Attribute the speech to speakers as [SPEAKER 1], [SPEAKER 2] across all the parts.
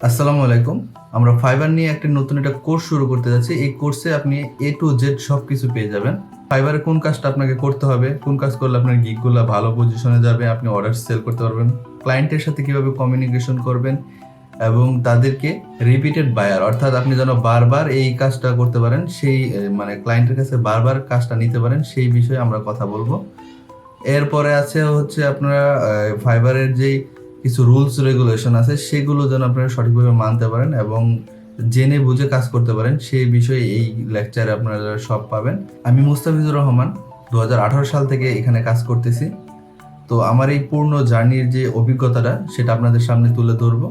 [SPEAKER 1] আসসালামু আলাইকুম। আমরা ফাইবার নিয়ে নতুন একটা কোর্স শুরু করতে যাচ্ছি। এই কোর্সে আপনি A to Z সবকিছু পেয়ে যাবেন। ফাইবারে কোন কাজটা আপনাকে করতে হবে, কোন কাজ করলে আপনার গিগগুলো ভালো পজিশনে যাবে, আপনি অর্ডার সেল করতে পারবেন, ক্লায়েন্টের সাথে কিভাবে কমিউনিকেশন করবেন এবং তাদেরকে রিপিটেড বায়ার অর্থাৎ আপনি যেন বারবার এই কাজটা করতে পারেন, সেই মানে ক্লায়েন্টের কাছে বারবার কাজটা নিতে পারেন, সেই বিষয়ে আমরা কথা বলবো। এরপরে আছে হচ্ছে আপনারা ফাইবারের যেই কিছু রুলস রেগুলেশন আছে সেগুলো যেন আপনারা সঠিকভাবে মানতে পারেন এবং জেনে বুঝে কাজ করতে পারেন, সেই বিষয়ে এই লেকচারে আপনারা সব পাবেন। আমি মুস্তাফিজুর রহমান 2018 সাল থেকে এখানে কাজ করতেছি। তো আমার এই পূর্ণ জার্নির যে অভিজ্ঞতাটা সেটা আপনাদের সামনে তুলে ধরবো।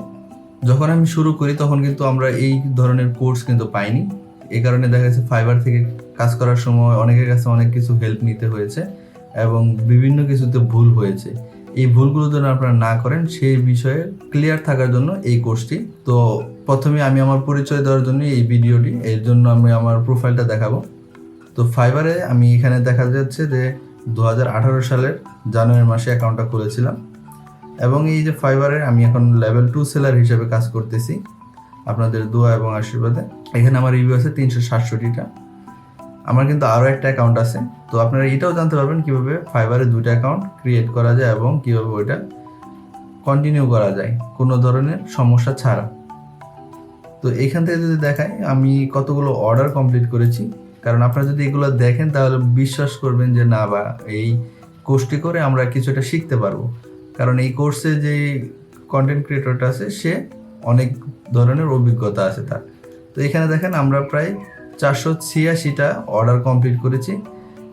[SPEAKER 1] যখন আমি শুরু করি তখন কিন্তু আমরা এই ধরনের কোর্স কিন্তু পাইনি। এই কারণে দেখা যাচ্ছে ফাইবার থেকে কাজ করার সময় অনেকের কাছে অনেক কিছু হেল্প নিতে হয়েছে এবং বিভিন্ন কিছুতে ভুল হয়েছে। এই ভুলগুলো যেন আপনারা না করেন সেই বিষয়ে ক্লিয়ার থাকার জন্য এই কোর্সটি। তো প্রথমে আমি আমার পরিচয় দেওয়ার জন্য এই ভিডিওটি, এর জন্য আমি আমার প্রোফাইলটা দেখাবো। তো ফাইবারে আমি এখানে দেখা যাচ্ছে যে 2018 সালের জানুয়ারি মাসে অ্যাকাউন্টটা খুলেছিলাম এবং এই যে ফাইবারে আমি এখন লেভেল 2 সেলার হিসেবে কাজ করতেছি আপনাদের দোয়া এবং আশীর্বাদে। এখানে আমার রিভিউ আছে 367টা। আমার কিন্তু আরও একটা অ্যাকাউন্ট আছে। তো আপনারা এটাও জানতে পারবেন কিভাবে ফাইবারে 2টা অ্যাকাউন্ট ক্রিয়েট করা যায় এবং কিভাবে ওইটা কন্টিনিউ করা যায় কোনো ধরনের সমস্যা ছাড়া। তো এখান থেকে যদি দেখাই আমি কতগুলো অর্ডার কমপ্লিট করেছি, কারণ আপনারা যদি এগুলো দেখেন তাহলে বিশ্বাস করবেন যে না, বা এই কোর্সটি করে আমরা কিছুটা শিখতে পারবো। কারণ এই কোর্সে যে কন্টেন্ট ক্রিয়েটরটা আছে সে অনেক ধরনের অভিজ্ঞতা আছে তার। তো এখানে দেখেন আমরা প্রায় 486টা অর্ডার কমপ্লিট করেছি।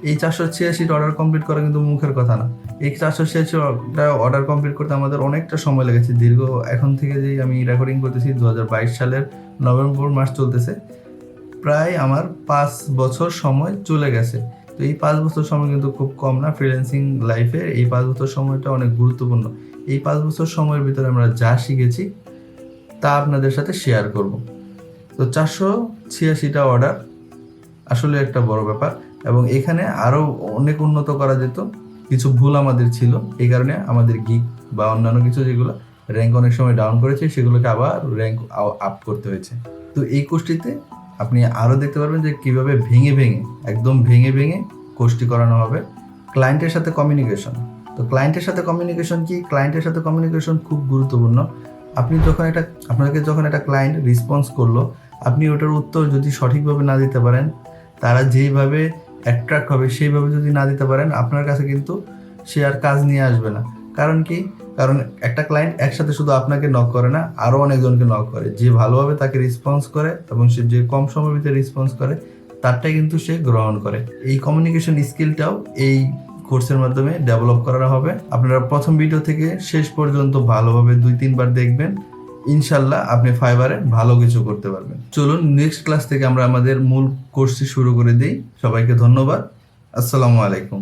[SPEAKER 1] এই 486টা অর্ডার কমপ্লিট করা কিন্তু মুখের কথা না। এই 486টা অর্ডার কমপ্লিট করতে আমাদের অনেকটা সময় লেগেছে। দীর্ঘ এখন থেকে যে আমি রেকর্ডিং করতেছি 2022 সালের নভেম্বর মাস চলতেছে, প্রায় আমার 5 বছর সময় চলে গেছে। তো এই 5 বছর সময় কিন্তু খুব কম না। ফ্রিল্যান্সিং লাইফে এই 5 বছর সময়টা অনেক গুরুত্বপূর্ণ। এই 5 বছর সময়ের ভিতরে আমরা যা শিখেছি তা আপনাদের সাথে শেয়ার করব। তো 486টা অর্ডার আসলে একটা বড় ব্যাপার এবং এখানে আরও অনেক উন্নত করা যেত। কিছু ভুল আমাদের ছিল, এই কারণে আমাদের গিগ বা অন্যান্য কিছু যেগুলো র্যাঙ্ক অনেক সময় ডাউন করেছে সেগুলোকে আবার র্যাঙ্ক আপ করতে হয়েছে। তো এই কোর্সটিতে আপনি আরও দেখতে পারবেন যে কীভাবে একদম ভেঙে ভেঙে কোর্সটি করানো হবে। ক্লায়েন্টের সাথে কমিউনিকেশন। তো ক্লায়েন্টের সাথে কমিউনিকেশন কি? ক্লায়েন্টের সাথে কমিউনিকেশন খুব গুরুত্বপূর্ণ। আপনাকে যখন একটা ক্লায়েন্ট রেসপন্স করলো, আপনি ওটার উত্তর যদি সঠিকভাবে না দিতে পারেন, তারা যেইভাবে অ্যাট্রাক্ট হবে সেইভাবে যদি না দিতে পারেন, আপনার কাছে কিন্তু সে আর কাজ নিয়ে আসবে না। কারণ কি? কারণ একটা ক্লায়েন্ট একসাথে শুধু আপনাকে নক করে না, আরও অনেকজনকে নক করে। যে ভালোভাবে তাকে রেসপন্স করে এবং সে যে কম সময়ের ভিতরে রেসপন্স করে তারটাই কিন্তু সে গ্রহণ করে। এই কমিউনিকেশন স্কিলটাও এই কোর্সের মাধ্যমে ডেভেলপ করা হবে। আপনারা প্রথম ভিডিও থেকে শেষ পর্যন্ত ভালোভাবে 2-3 বার দেখবেন, ইনশাল্লাহ আপনি ফাইবারে ভালো কিছু করতে পারবেন। চলুন নেক্সট ক্লাস থেকে আমরা আমাদের মূল কোর্সটি শুরু করে দিই। সবাইকে ধন্যবাদ। আসসালামু আলাইকুম।